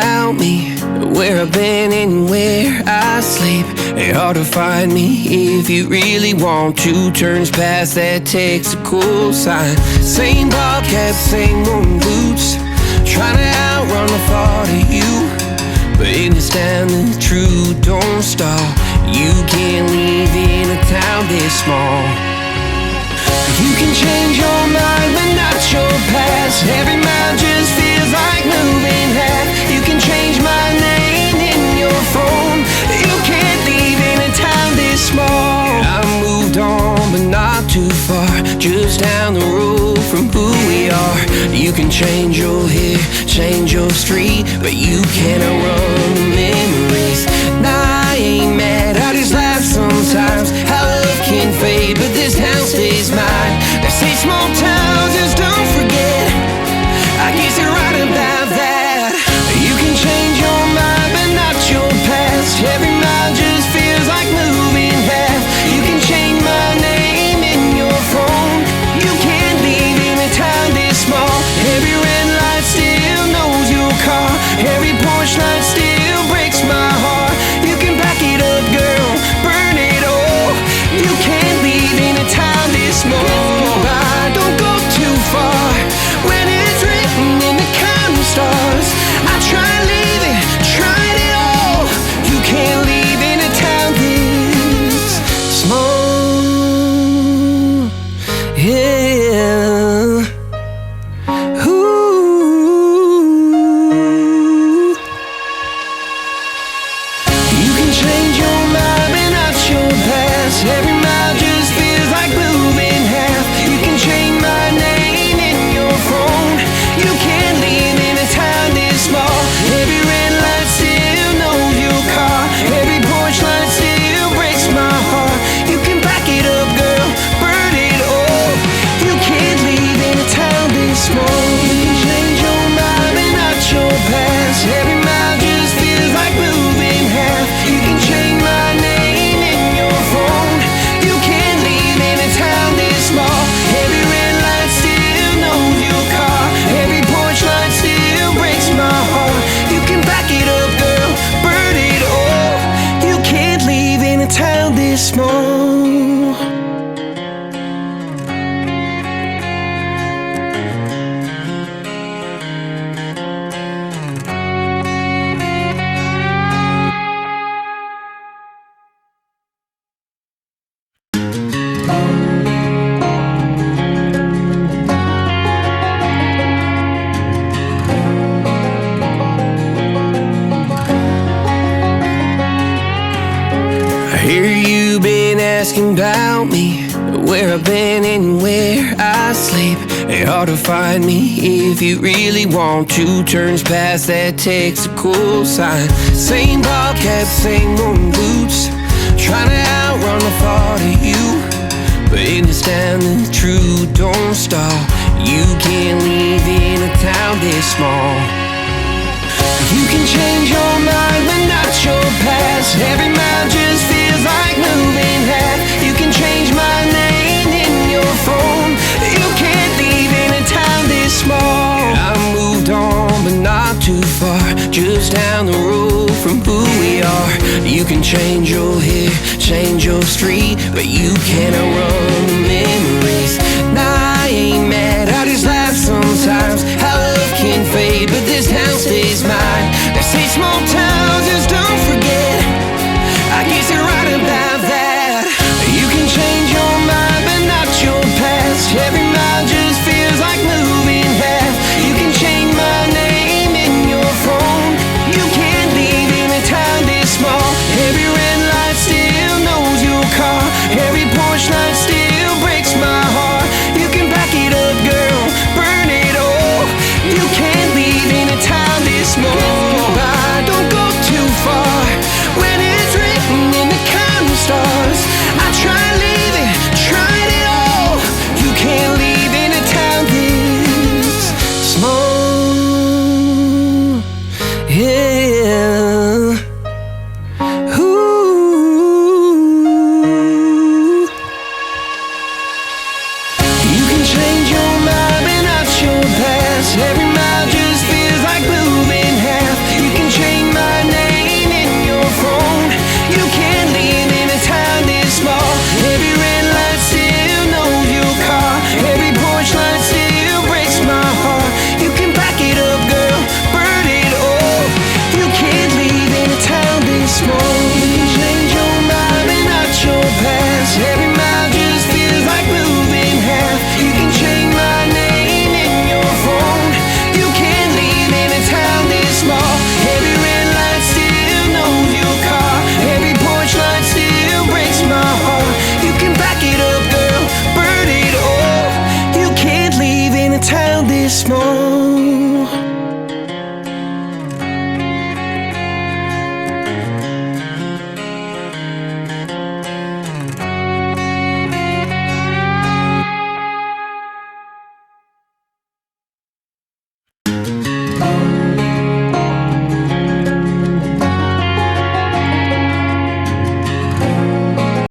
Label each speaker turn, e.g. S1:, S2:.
S1: about me, where I've been and where I sleep. It's hard to find me if you really want to. Turns past that takes a cool sign. Same bobcat, same old boots, trying to outrun the thought of you. But in this town the truth don't stop. You can't leave in a town this small. You can change your mind but not your past. Every mile just feels like moving half. You can change my name in your phone. You can't leave in a town this small. I moved on but not too far, just down the road from who we are. You can change your hair, change your street, but you cannot run the memories. Nah, I ain't mad, I just laugh sometimes. How love can fade, but this town stays mine. They say small towns just don't forget. I guess you're right about that. You can change your mind, but not your past. Every mile just feels like moving half. You can change my name in your phone. You can't leave in a town this small. Every red light still knows your car. Every porch light still breaks my heart. You can back it up, girl, burn it all. You can't leave in a town this small. Don't go too far when it's written in the counting stars. I tried leaving, tried it all. You can't leave in a town this small. Yeah. Ooh. You can change your mind but not your past. Every mile just feels like moving half. You can change my name in your phone. You can't leave in a town this small. Every red light still knows your car. Every porch light still breaks my heart. You can back it up, girl, burn it all. You can't leave in a town this small. You can change your mind but not your past. Every mile just feels like moving half. You can change my name in your phone. You can't leave in a town this small. Every red light still knows your car. Every porch light still breaks my heart. You can back it up, girl, burn it all. You can't leave in a town this small. I hear you been asking about me, where I've been and where I sleep. It's hard to find me if you really want to. Turns past that takes a cool sign. Same bobcat, same old boots, trying to outrun the thought of you. But in this town the truth don't stop. You can't leave in a town this small. You can change your mind but not your past. Every mile just feels like moving half. You can change my name in your phone. You can't leave in a town this small. I moved on but not too far, just down the road from who we are. You can change your hair, change your street, but you cannot run the memories. Nah, I ain't mad, I just laugh sometimes. How love can fade, but this town stays mine. They say small towns just don't forget. I guess you're right about that. You can change your mind but not your past. Every mile just feels like moving half. You can change my name in your phone. You can't leave in a town this small. Every red light still knows your car. Every porch light still breaks my heart. You can back it up, girl, burn it all. You can't leave in a town this small. Don't go too far when it's written in the counting stars. I tried leaving, tried it all. You can't leave in a town this small. Yeah.